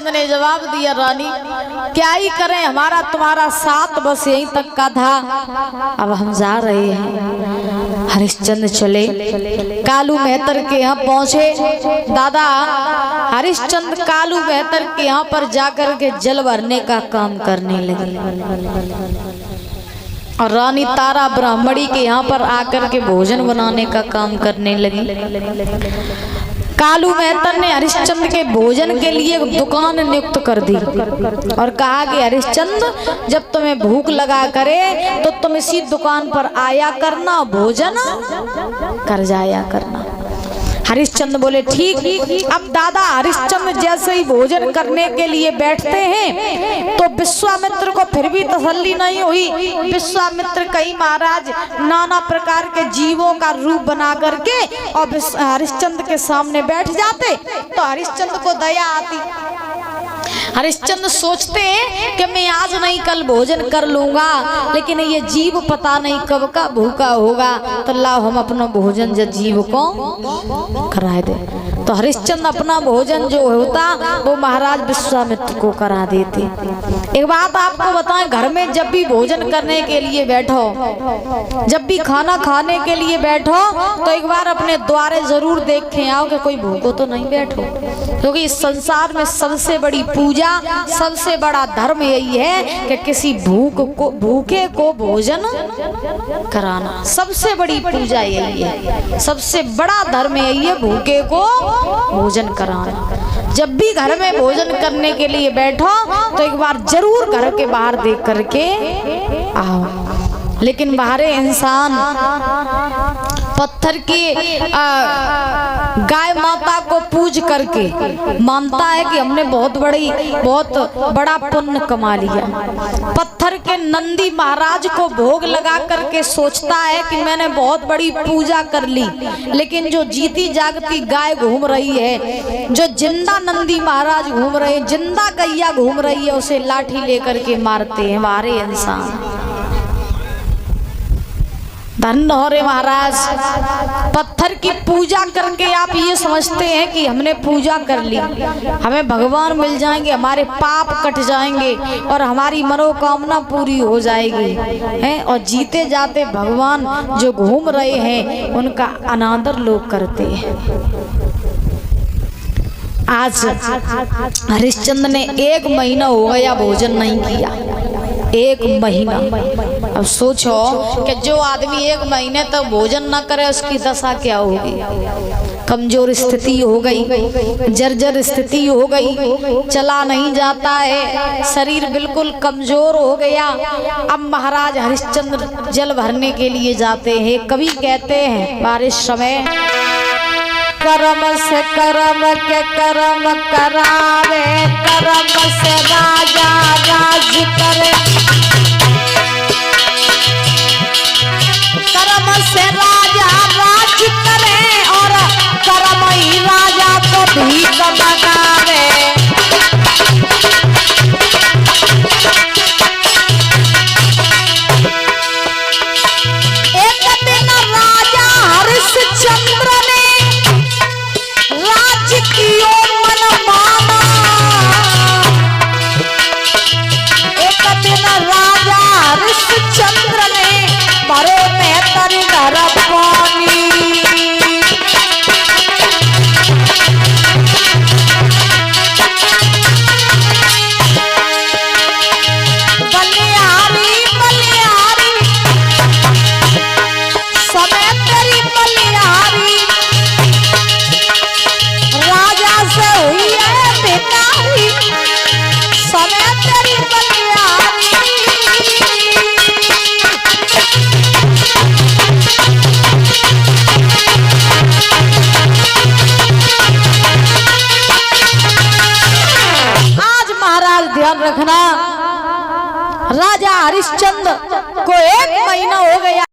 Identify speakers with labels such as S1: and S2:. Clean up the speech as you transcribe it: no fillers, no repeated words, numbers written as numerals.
S1: हरिश्चंद्र ने जवाब दिया, रानी क्या ही करें, हमारा तुम्हारा साथ बस यहीं तक का था, अब हम जा रहे हैं। हरिश्चंद्र चले, कालू मेहतर के यहाँ पहुंचे। दादा हरिश्चंद्र कालू मेहतर के यहाँ पर जाकर के जल भरने का काम करने लगे और रानी तारा ब्राह्मणी के यहाँ पर आकर के भोजन बनाने का काम करने लगी। कालू मेहतर ने हरिश्चंद्र के भोजन के लिए दुकान नियुक्त कर दी और कहा कि हरिश्चंद्र जब तुम्हें भूख लगा करे तो तुम इसी दुकान पर आया करना, भोजन कर जाया करना। हरिश्चंद्र बोले ठीक। अब दादा हरिश्चंद्र जैसे ही भोजन करने के लिए बैठते हैं तो विश्वामित्र को फिर भी तसल्ली नहीं हुई। विश्वामित्र कई महाराज नाना प्रकार के जीवों का रूप बना करके और हरिश्चंद्र के सामने बैठ जाते तो हरिश्चंद्र को दया आती। हरिश्चंद्र सोचते हैं कि मैं आज नहीं कल भोजन कर लूंगा, लेकिन ये जीव पता नहीं कब का भूखा होगा, तो लाओ हम अपना भोजन जो जीव को कराए दे। तो हरिश्चंद्र अपना भोजन जो होता वो महाराज विश्वामित्र को करा देते। एक बात आपको बताएं, घर में जब भी भोजन करने के लिए बैठो, जब भी खाना खाने के लिए बैठो तो एक बार अपने द्वारे जरूर देख के आओ कि कोई भूखो तो नहीं बैठो, क्योंकि इस संसार में सबसे बड़ी पूजा, सबसे बड़ा धर्म यही है कि किसी भूखे को भोजन कराना। सबसे बड़ी पूजा यही है, सबसे बड़ा धर्म यही है, भूखे को भोजन कराना। जब भी घर में भोजन करने के लिए बैठो तो एक बार जरूर घर के बाहर देख करके आओ। लेकिन बाहरे इंसान पत्थर की गाय माता को पूज करके मानता है कि हमने बहुत बड़ा पुण्य कमा लिया। पत्थर के नंदी महाराज को भोग लगा करके सोचता है कि मैंने बहुत बड़ी पूजा कर ली, लेकिन जो जीती जागती गाय घूम रही है, जो जिंदा नंदी महाराज घूम रहे, जिंदा गैया घूम रही है, उसे लाठी लेकर के मारते हैं हमारे इंसान। धन्य हो रे महाराज, पत्थर की पूजा करके आप ये समझते हैं कि हमने पूजा कर ली, हमें भगवान मिल जाएंगे, हमारे पाप कट जाएंगे और हमारी मनोकामना पूरी हो जाएगी हैं। और जीते जाते भगवान जो घूम रहे हैं उनका अनादर लोग करते हैं। आज हरिश्चंद्र ने 1 महीना हो गया भोजन नहीं किया, 1 महीना। अब सोचो कि जो आदमी 1 महीने तक भोजन न करे उसकी दशा क्या होगी। कमजोर स्थिति हो गई, जर्जर स्थिति हो गई, चला नहीं जाता है, शरीर बिल्कुल कमजोर हो गया। अब महाराज हरिश्चंद्र जल भरने के लिए जाते हैं। कवि कहते हैं बारिश समय, कर्म से कर्म के कर्म करावे, कर्म से राजा राज करे, कर्म से राजा राज करे और कर्म ही राजा को भीख बनावे। एक दिन राजा हरिश्चंद्र ने राज्य की ओर मन माना। एक दिन राजा हरिश्चंद्र ने भरे मेहतर घर पानी। बलिहारी बलिहारी समय तेरी बलिहारी, राजा से हुई है बेकारी, समय तेरी बलिहारी। आज महाराज ध्यान रखना, राजा हरिश्चंद्र को 1 महीना हो गया।